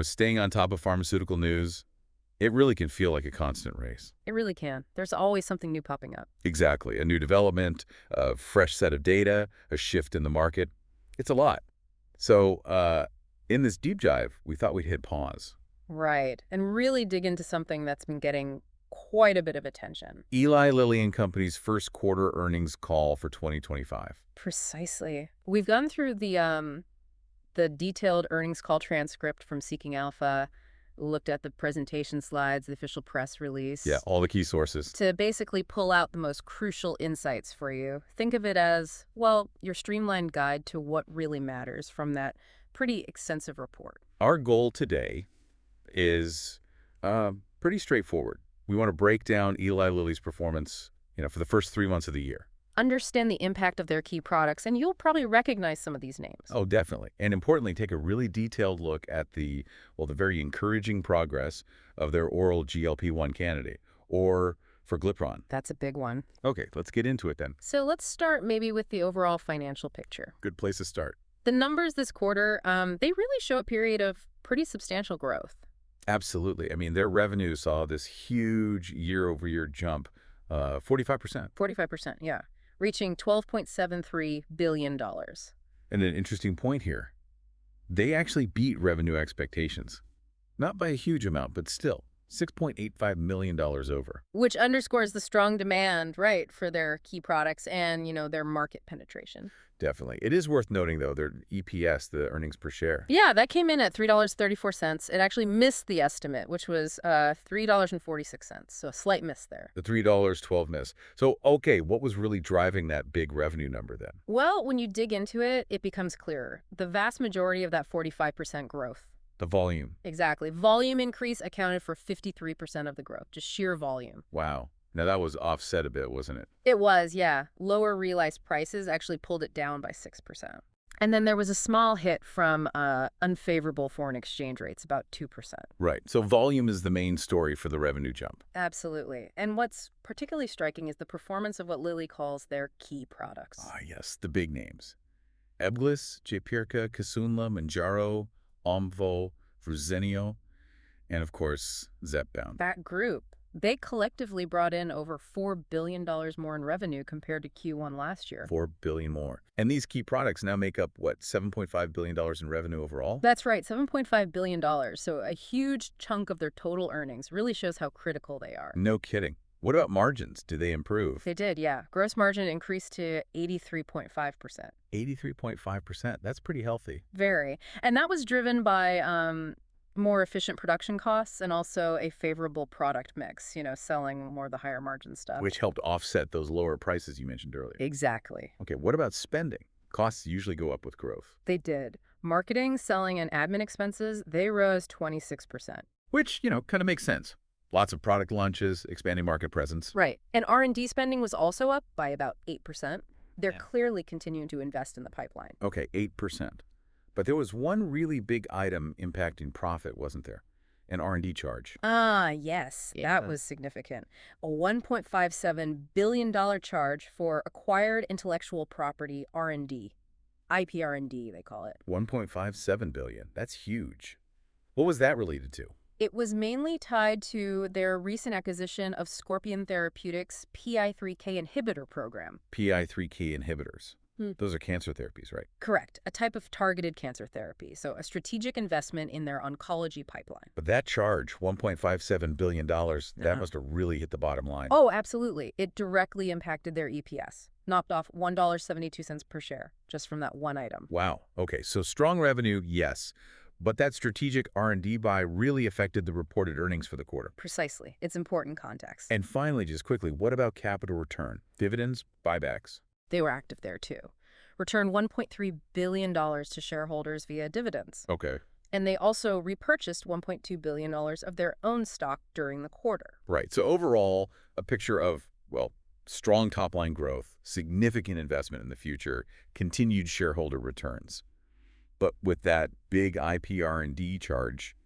Staying on top of pharmaceutical news, it really can feel like a constant race. It really can. There's always something new popping up. Exactly. A new development, a fresh set of data, a shift in the market. It's a lot. So in this deep dive, we thought we'd hit pause. Right. And really dig into something that's been getting quite a bit of attention. Eli Lilly and Company's first quarter earnings call for 2025. Precisely. We've gone through the detailed earnings call transcript from Seeking Alpha, looked at the presentation slides, the official press release. Yeah, all the key sources. To basically pull out the most crucial insights for you. Think of it as, well, your streamlined guide to what really matters from that pretty extensive report. Our goal today is pretty straightforward. We want to break down Eli Lilly's performance, for the first 3 months of the year. Understand the impact of their key products, and you'll probably recognize some of these names. Oh, definitely. And importantly, take a really detailed look at the very encouraging progress of their oral GLP-1 candidate, or Orforglipron. That's a big one. Okay, let's get into it then. So let's start maybe with the overall financial picture. Good place to start. The numbers this quarter, they really show a period of pretty substantial growth. Absolutely. I mean, their revenue saw this huge year-over-year jump, 45%. 45%, yeah. Reaching $12.73 billion. And an interesting point here, they actually beat revenue expectations. Not by a huge amount, but still, $6.85 million over. Which underscores the strong demand, right, for their key products and, their market penetration. Definitely. It is worth noting, though, their EPS, the earnings per share. Yeah, that came in at $3.34. It actually missed the estimate, which was $3.46. So a slight miss there. The $3.12 miss. So, okay, what was really driving that big revenue number then? Well, when you dig into it, it becomes clearer. The vast majority of that 45% growth. The volume. Exactly. Volume increase accounted for 53% of the growth, just sheer volume. Wow. Now, that was offset a bit, wasn't it? It was, yeah. Lower realized prices actually pulled it down by 6%. And then there was a small hit from unfavorable foreign exchange rates, about 2%. Right. So volume is the main story for the revenue jump. Absolutely. And what's particularly striking is the performance of what Lilly calls their key products. Ah, yes, the big names. Ebglyss, Jaypirca, Kisunla, Mounjaro, Omvoh, Verzenio, and of course, Zepbound. That group, they collectively brought in over $4 billion more in revenue compared to Q1 last year. $4 billion more. And these key products now make up, what, $7.5 billion in revenue overall? That's right, $7.5 billion. So a huge chunk of their total earnings really shows how critical they are. No kidding. What about margins? Did they improve? They did, yeah. Gross margin increased to 83.5%. 83.5%. That's pretty healthy. Very. And that was driven by more efficient production costs and also a favorable product mix, selling more of the higher margin stuff. Which helped offset those lower prices you mentioned earlier. Exactly. Okay, what about spending? Costs usually go up with growth. They did. Marketing, selling, and admin expenses, they rose 26%. Which, kind of makes sense. Lots of product launches, expanding market presence. Right. And R&D spending was also up by about 8%. They're clearly continuing to invest in the pipeline. Okay, 8%. But there was one really big item impacting profit, wasn't there? An R&D charge. Ah, yes. That was significant. A $1.57 billion charge for acquired intellectual property R&D. IP R&D, they call it. $1.57 billion. That's huge. What was that related to? It was mainly tied to their recent acquisition of Scorpion Therapeutics' PI3K inhibitor program. PI3K inhibitors. Those are cancer therapies, right? Correct. A type of targeted cancer therapy. So a strategic investment in their oncology pipeline. But that charge, $1.57 billion, that must have really hit the bottom line. Oh, absolutely. It directly impacted their EPS. Knocked off $1.72 per share just from that one item. Wow. Okay, so strong revenue, yes. But that strategic R&D buy really affected the reported earnings for the quarter. Precisely. It's important context. And finally, just quickly, what about capital return? Dividends, buybacks? They were active there, too. Returned $1.3 billion to shareholders via dividends. Okay. And they also repurchased $1.2 billion of their own stock during the quarter. Right. So overall, a picture of, strong top-line growth, significant investment in the future, continued shareholder returns. But with that big IP R&D charge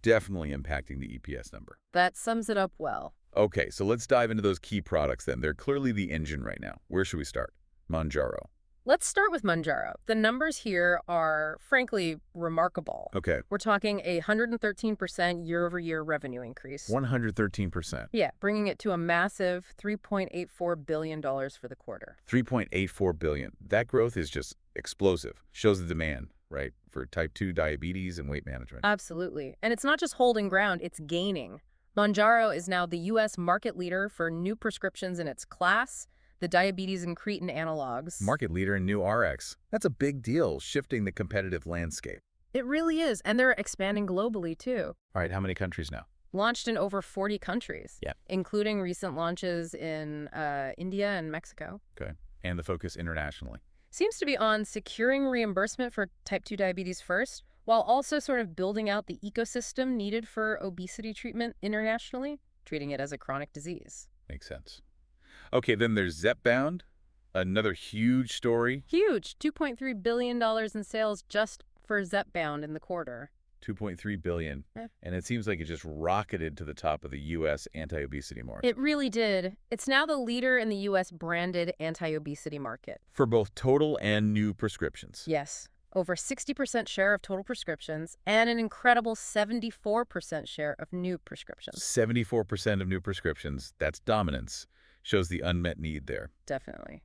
definitely impacting the EPS number. That sums it up well. Okay, so let's dive into those key products then. They're clearly the engine right now. Where should we start? Mounjaro. Let's start with Mounjaro. The numbers here are, frankly, remarkable. Okay, We're talking a 113% year-over-year revenue increase. 113%. Yeah, bringing it to a massive $3.84 billion for the quarter. $3.84 billion. That growth is just explosive. Shows the demand, right, for type 2 diabetes and weight management. Absolutely. And it's not just holding ground, it's gaining. Mounjaro is now the U.S. market leader for new prescriptions in its class, the diabetes incretin analogs. Market leader in new RX. That's a big deal, shifting the competitive landscape. It really is, and they're expanding globally, too. All right, how many countries now? Launched in over 40 countries, Yeah. including recent launches in India and Mexico. Okay, and the focus internationally. Seems to be on securing reimbursement for type 2 diabetes first, while also sort of building out the ecosystem needed for obesity treatment internationally, treating it as a chronic disease. Makes sense. Okay, then there's Zepbound, another huge story. Huge, $2.3 billion in sales just for Zepbound in the quarter. $2.3 billion. Yeah. And it seems like it just rocketed to the top of the U.S. anti-obesity market. It really did. It's now the leader in the U.S. branded anti-obesity market. For both total and new prescriptions. Yes, over 60% share of total prescriptions and an incredible 74% share of new prescriptions. 74% of new prescriptions. That's dominance. Shows the unmet need there. Definitely.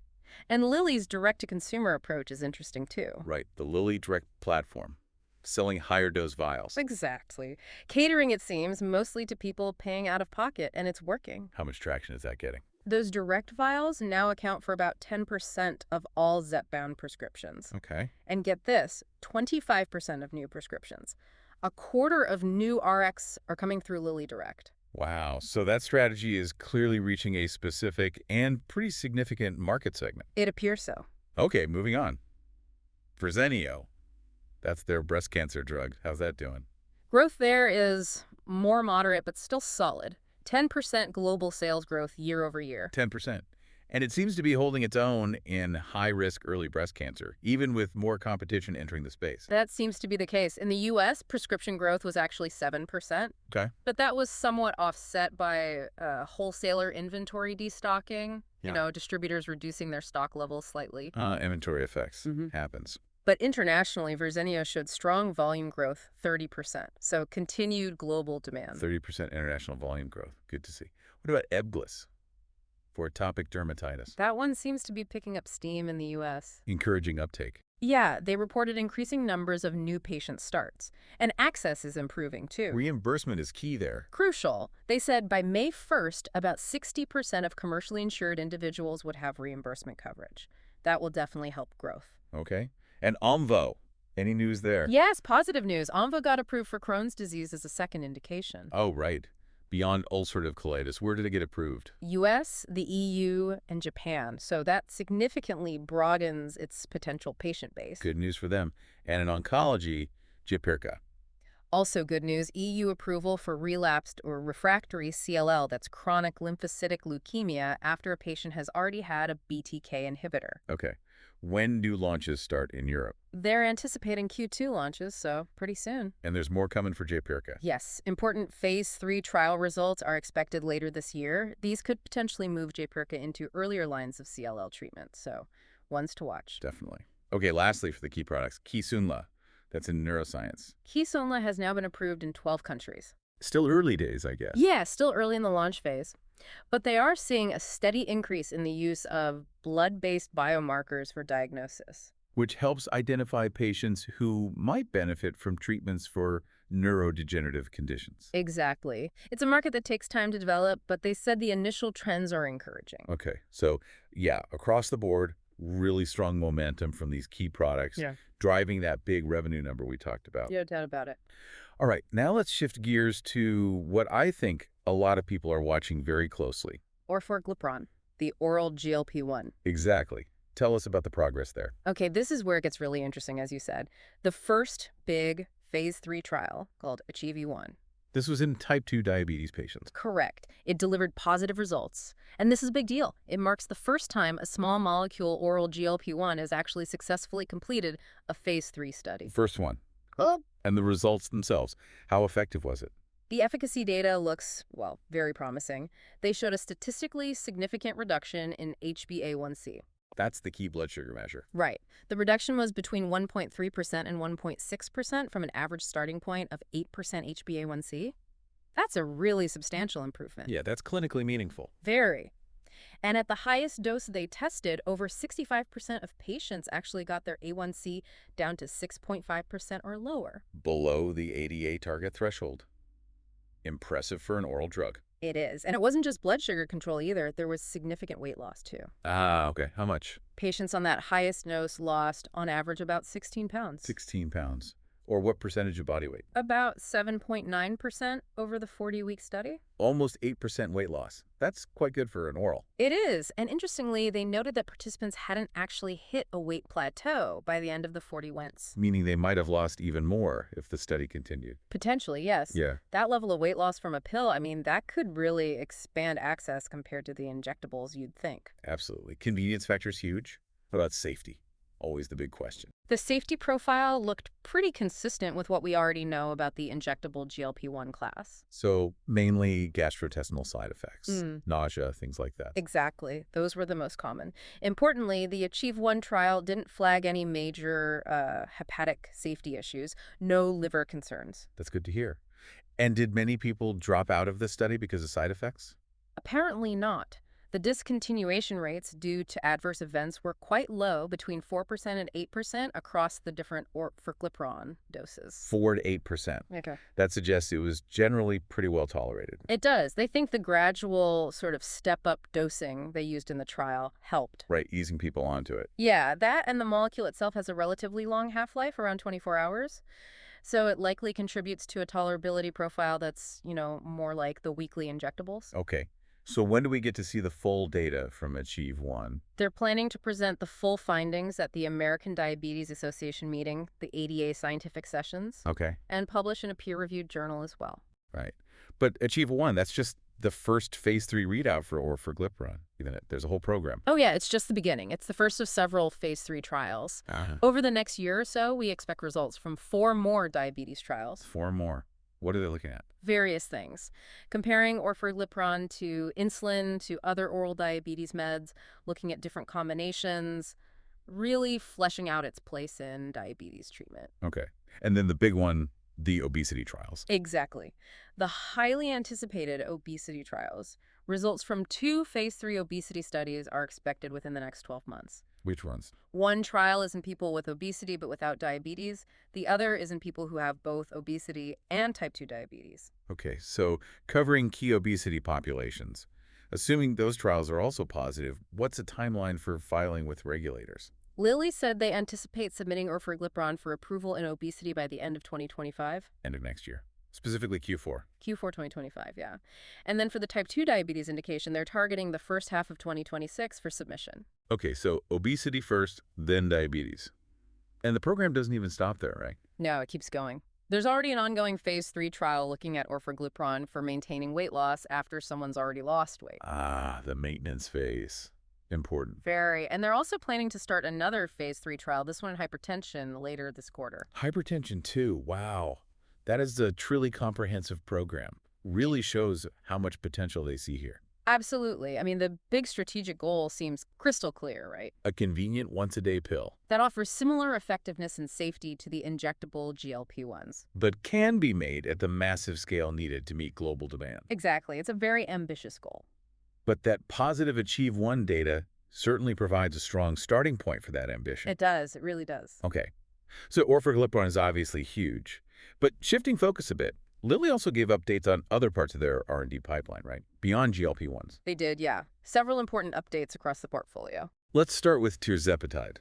And Lilly's direct-to-consumer approach is interesting, too. Right, the LillyDirect platform. Selling higher dose vials. Exactly. Catering, it seems, mostly to people paying out of pocket, and it's working. How much traction is that getting? Those direct vials now account for about 10% of all Zepbound prescriptions. Okay. And get this, 25% of new prescriptions. A quarter of new RX are coming through LillyDirect. Wow, so that strategy is clearly reaching a specific and pretty significant market segment. It appears so. Okay, moving on. Verzenio. That's their breast cancer drug. How's that doing? Growth there is more moderate, but still solid. 10% global sales growth year over year. 10%. And it seems to be holding its own in high-risk early breast cancer, even with more competition entering the space. That seems to be the case. In the U.S., prescription growth was actually 7%. Okay. But that was somewhat offset by wholesaler inventory destocking, distributors reducing their stock levels slightly. Inventory effects. Happens. But internationally, Verzenio showed strong volume growth, 30%. So continued global demand. 30% international volume growth. Good to see. What about Ebglyss for atopic dermatitis? That one seems to be picking up steam in the U.S. Encouraging uptake. Yeah, they reported increasing numbers of new patient starts. And access is improving, too. Reimbursement is key there. Crucial. They said by May 1st, about 60% of commercially insured individuals would have reimbursement coverage. That will definitely help growth. Okay. And Omvoh. Any news there? Yes, positive news. Omvoh got approved for Crohn's disease as a second indication. Oh, right. Beyond ulcerative colitis. Where did it get approved? U.S., the EU, and Japan. So that significantly broadens its potential patient base. Good news for them. And in oncology, Jaypirca. Also good news, EU approval for relapsed or refractory CLL, that's chronic lymphocytic leukemia, after a patient has already had a BTK inhibitor. Okay. When do launches start in Europe? They're anticipating Q2 launches, so pretty soon. And there's more coming for Jaypirca. Yes, important phase 3 trial results are expected later this year. These could potentially move Jaypirca into earlier lines of CLL treatment, so ones to watch. Definitely. Okay, lastly for the key products, Kisunla. That's in neuroscience. Kisunla has now been approved in 12 countries. Still early days, I guess. Yeah, still early in the launch phase. But they are seeing a steady increase in the use of blood-based biomarkers for diagnosis. Which helps identify patients who might benefit from treatments for neurodegenerative conditions. Exactly. It's a market that takes time to develop, but they said the initial trends are encouraging. Okay, so yeah, across the board, really strong momentum from these key products, driving that big revenue number we talked about. No doubt about it. All right, now let's shift gears to what I think a lot of people are watching very closely. Orforglipron, the oral GLP-1. Exactly. Tell us about the progress there. Okay, this is where it gets really interesting, as you said. The first big phase 3 trial, called AchieveE1. This was in type 2 diabetes patients. Correct. It delivered positive results. And this is a big deal. It marks the first time a small molecule oral GLP-1 has actually successfully completed a phase 3 study. First one. Oh. And the results themselves. How effective was it? The efficacy data looks, well, very promising. They showed a statistically significant reduction in HbA1c. That's the key blood sugar measure. Right. The reduction was between 1.3% and 1.6% from an average starting point of 8% HbA1c. That's a really substantial improvement. Yeah, that's clinically meaningful. Very. And at the highest dose they tested, over 65% of patients actually got their A1C down to 6.5% or lower. Below the ADA target threshold. Impressive for an oral drug. It is. And it wasn't just blood sugar control either. There was significant weight loss, too. Ah, okay. How much? Patients on that highest dose lost, on average, about 16 pounds. 16 pounds. Or what percentage of body weight? About 7.9% over the 40-week study. Almost 8% weight loss. That's quite good for an oral. It is. And interestingly, they noted that participants hadn't actually hit a weight plateau by the end of the 40 weeks. Meaning they might have lost even more if the study continued. Potentially, yes. Yeah. That level of weight loss from a pill, I mean, that could really expand access compared to the injectables, you'd think. Absolutely. Convenience factor is huge. What about safety? Always the big question. The safety profile looked pretty consistent with what we already know about the injectable GLP-1 class. So mainly gastrointestinal side effects, nausea, things like that. Exactly. Those were the most common. Importantly, the ACHIEVE-1 trial didn't flag any major hepatic safety issues, no liver concerns. That's good to hear. And did many people drop out of the study because of side effects? Apparently not. The discontinuation rates due to adverse events were quite low, between 4% and 8% across the different Orforglipron doses. 4 to 8%. Okay. That suggests it was generally pretty well tolerated. It does. They think the gradual sort of step-up dosing they used in the trial helped. Right, easing people onto it. Yeah, that and the molecule itself has a relatively long half-life, around 24 hours. So it likely contributes to a tolerability profile that's, more like the weekly injectables. Okay. So when do we get to see the full data from ACHIEVE-1? They're planning to present the full findings at the American Diabetes Association meeting, the ADA scientific sessions, Okay. and publish in a peer-reviewed journal as well. Right. But ACHIEVE-1, that's just the first phase 3 readout for Orforglipron, isn't it? There's a whole program. Oh, yeah, it's just the beginning. It's the first of several phase 3 trials. Over the next year or so, we expect results from 4 more diabetes trials. 4 more. What are they looking at? Various things. Comparing Orforglipron to insulin, to other oral diabetes meds, looking at different combinations, really fleshing out its place in diabetes treatment. Okay. And then the big one, the obesity trials. Exactly. The highly anticipated obesity trials. Results from 2 phase 3 obesity studies are expected within the next 12 months. Which ones? One trial is in people with obesity but without diabetes. The other is in people who have both obesity and type 2 diabetes. Okay, so covering key obesity populations. Assuming those trials are also positive, what's a timeline for filing with regulators? Lilly said they anticipate submitting Orforglipron for approval in obesity by the end of 2025. End of next year. Specifically Q4. Q4 2025, yeah. And then for the type 2 diabetes indication, they're targeting the first half of 2026 for submission. Okay, so obesity first, then diabetes. And the program doesn't even stop there, right? No, it keeps going. There's already an ongoing phase 3 trial looking at Orforglipron for maintaining weight loss after someone's already lost weight. Ah, the maintenance phase. Important. Very. And they're also planning to start another phase 3 trial, this one in hypertension, later this quarter. Hypertension too, wow. That is a truly comprehensive program. Really shows how much potential they see here. Absolutely. I mean, the big strategic goal seems crystal clear, right? A convenient once-a-day pill. That offers similar effectiveness and safety to the injectable GLP-1s. But can be made at the massive scale needed to meet global demand. Exactly. It's a very ambitious goal. But that positive ACHIEVE-1 data certainly provides a strong starting point for that ambition. It does. It really does. Okay. So Orforglipron is obviously huge. But shifting focus a bit, Lilly also gave updates on other parts of their R&D pipeline, right? Beyond GLP-1s. They did, yeah. Several important updates across the portfolio. Let's start with Tirzepatide.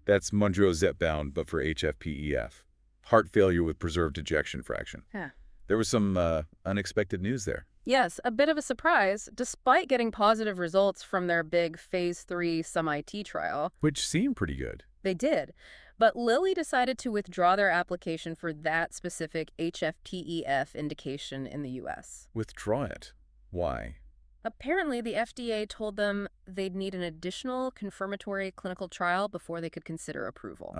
That's Mounjaro Zepbound, but for HFpEF. Heart failure with preserved ejection fraction. Yeah. There was some unexpected news there. Yes, a bit of a surprise, despite getting positive results from their big phase 3 SUM-IT trial. Which seemed pretty good. They did. But Lilly decided to withdraw their application for that specific HFpEF indication in the U.S. Withdraw it. Why? Apparently, the FDA told them they'd need an additional confirmatory clinical trial before they could consider approval.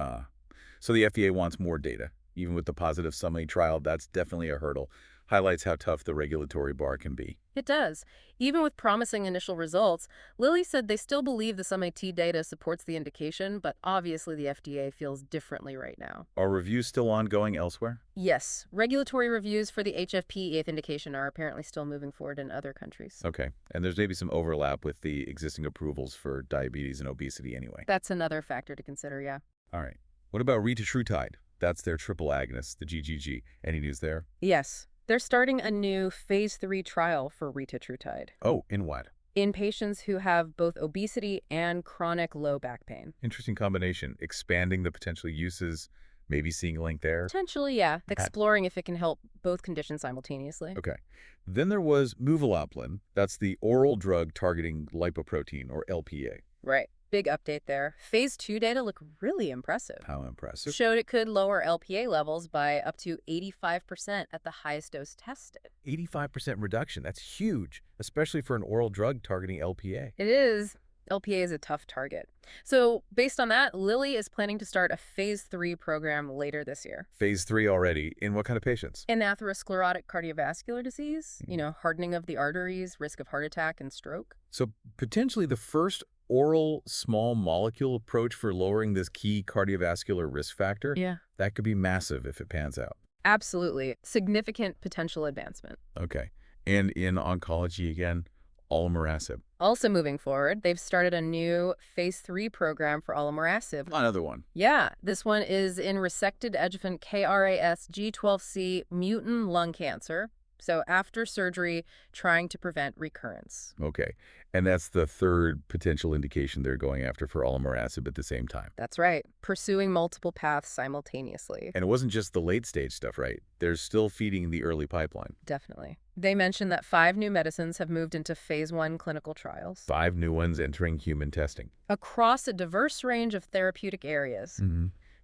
So the FDA wants more data. Even with the positive SUM-IT trial, that's definitely a hurdle. Highlights how tough the regulatory bar can be. It does. Even with promising initial results, Lilly said they still believe the SUMMIT data supports the indication, but obviously the FDA feels differently right now. Are reviews still ongoing elsewhere? Yes, regulatory reviews for the HFP 8th indication are apparently still moving forward in other countries. Okay. And there's maybe some overlap with the existing approvals for diabetes and obesity anyway. That's another factor to consider, yeah. All right. What about retatrutide? That's their triple agonist, the GGG. Any news there? Yes, they're starting a new phase 3 trial for retatrutide Oh, in what? in patients who have both obesity and chronic low back pain. Interesting combination. Expanding the potential uses, maybe seeing a link there. Potentially, yeah, That- exploring if it can help both conditions simultaneously. Okay. Then there was Muvalaplin. That's the oral drug targeting lipoprotein, or LPA. Right. Big update there. Phase 2 data look really impressive. How impressive. Showed it could lower LPA levels by up to 85% at the highest dose tested. 85% reduction. That's huge, especially for an oral drug targeting LPA. It is. LPA is a tough target. So based on that, Lilly is planning to start a phase 3 program later this year. Phase 3 already. In what kind of patients? In atherosclerotic cardiovascular disease, hardening of the arteries, risk of heart attack and stroke. So potentially the first oral small molecule approach for lowering this key cardiovascular risk factor. Yeah. That could be massive if it pans out. Absolutely. Significant potential advancement. Okay. And in oncology again, olomorasib. Also moving forward, they've started a new phase 3 program for olomorasib. Another one. Yeah, this one is in resected adjuvant KRAS G12C mutant lung cancer. So after surgery, trying to prevent recurrence. Okay. And that's the third potential indication they're going after for olomorasib at the same time. That's right. Pursuing multiple paths simultaneously. And it wasn't just the late stage stuff, right? They're still feeding the early pipeline. Definitely. They mentioned that 5 new medicines have moved into phase 1 clinical trials. 5 new ones entering human testing. Across a diverse range of therapeutic areas.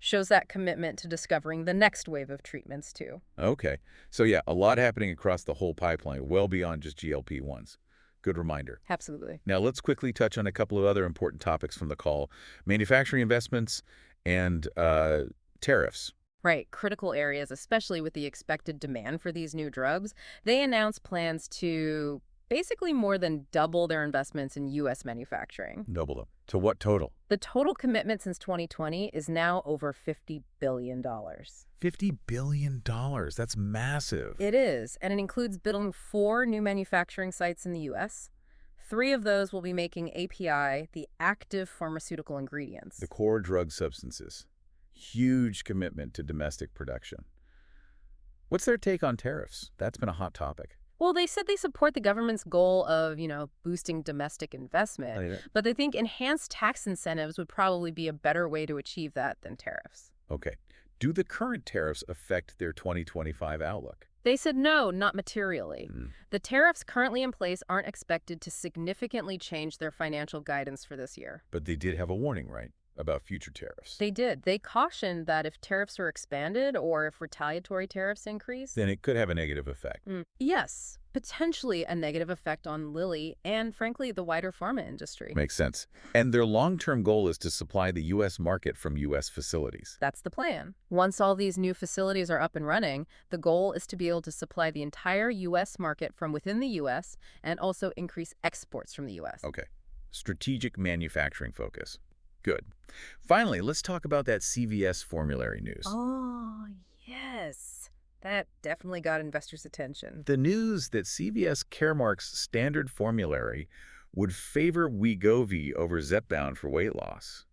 Shows that commitment to discovering the next wave of treatments, too. Okay. So yeah, a lot happening across the whole pipeline, well beyond just GLP-1s. Good reminder. Absolutely. Now let's quickly touch on a couple of other important topics from the call. Manufacturing investments and tariffs. Right, critical areas, especially with the expected demand for these new drugs. They announced plans to basically more than double their investments in U.S. manufacturing. Double them. To what total? The total commitment since 2020 is now over $50 billion. $50 billion. That's massive. It is, and it includes building 4 new manufacturing sites in the U.S. 3 of those will be making API, the active pharmaceutical ingredients. The core drug substances. Huge commitment to domestic production. What's their take on tariffs? That's been a hot topic. Well, they said they support the government's goal of, boosting domestic investment, but they think enhanced tax incentives would probably be a better way to achieve that than tariffs. Okay. Do the current tariffs affect their 2025 outlook? They said no, not materially. The tariffs currently in place aren't expected to significantly change their financial guidance for this year. But they did have a warning, right, about future tariffs? They did. They cautioned that if tariffs are expanded or if retaliatory tariffs increase, Then it could have a negative effect. yes, potentially a negative effect on Lilly and, frankly, the wider pharma industry. Makes sense. And their long-term goal is to supply the U.S. market from U.S. facilities. That's the plan. Once all these new facilities are up and running, the goal is to be able to supply the entire U.S. market from within the U.S. and also increase exports from the U.S. Okay. Strategic manufacturing focus. Good. Finally, let's talk about that CVS formulary news. Oh, yes. That definitely got investors' attention. The news that CVS Caremark's standard formulary would favor Wegovy over Zepbound for weight loss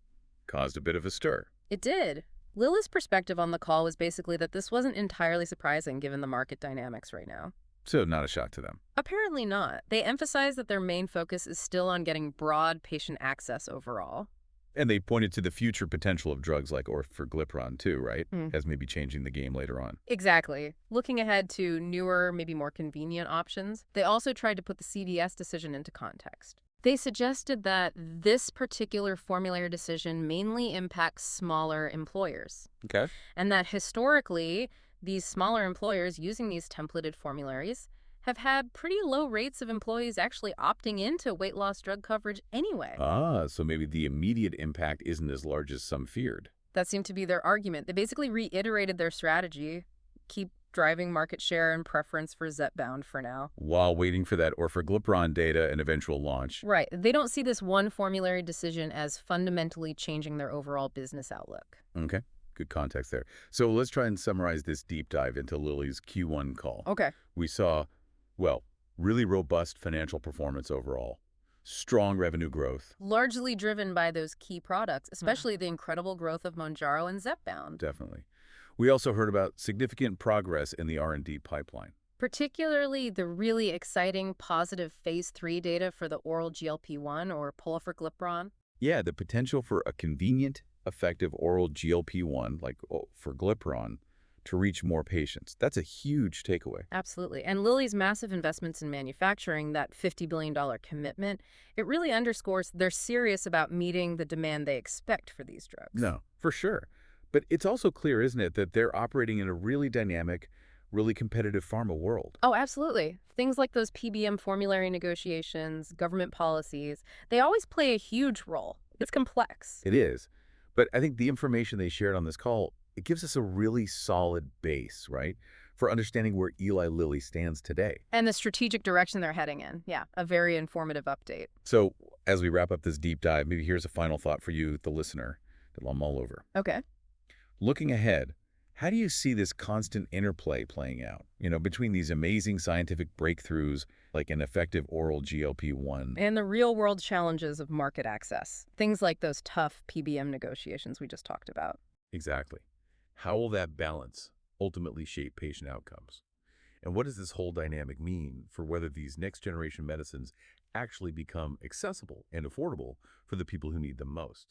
caused a bit of a stir. It did. Lilly's perspective on the call was basically that this wasn't entirely surprising given the market dynamics right now. So not a shock to them. Apparently not. They emphasize that their main focus is still on getting broad patient access overall. And they pointed to the future potential of drugs like Orforglipron too, right? As maybe changing the game later on. Exactly. Looking ahead to newer, maybe more convenient options, they also tried to put the CVS decision into context. They suggested that this particular formulary decision mainly impacts smaller employers. Okay. And that historically, these smaller employers using these templated formularies have had pretty low rates of employees actually opting into weight loss drug coverage anyway. So maybe the immediate impact isn't as large as some feared. That seemed to be their argument. They basically reiterated their strategy, keep driving market share and preference for Zepbound for now. While waiting for that Orforglipron data and eventual launch. Right. They don't see this one formulary decision as fundamentally changing their overall business outlook. Okay, good context there. So let's try and summarize this deep dive into Lilly's Q1 call. Okay. We saw, well, really robust financial performance overall, strong revenue growth. Largely driven by those key products, especially the incredible growth of Mounjaro and Zepbound. Definitely. We also heard about significant progress in the R&D pipeline. Particularly the really exciting positive phase 3 data for the oral GLP-1 or Orforglipron. Yeah, the potential for a convenient, effective oral GLP-1 like Orforglipron to reach more patients. That's a huge takeaway. Absolutely. And Lilly's massive investments in manufacturing, that $50 billion commitment, it really underscores they're serious about meeting the demand they expect for these drugs. No, for sure. But it's also clear, isn't it, that they're operating in a really dynamic, really competitive pharma world. Oh, absolutely. Things like those PBM formulary negotiations, government policies, they always play a huge role. It's complex. It is. But I think the information they shared on this call, it gives us a really solid base, right, for understanding where Eli Lilly stands today. And the strategic direction they're heading in. Yeah, a very informative update. So as we wrap up this deep dive, maybe here's a final thought for you, the listener, that I'll mull over. Okay. Looking ahead, how do you see this constant interplay playing out, between these amazing scientific breakthroughs like an effective oral GLP-1? And the real-world challenges of market access. Things like those tough PBM negotiations we just talked about. Exactly. How will that balance ultimately shape patient outcomes? And what does this whole dynamic mean for whether these next-generation medicines actually become accessible and affordable for the people who need them most?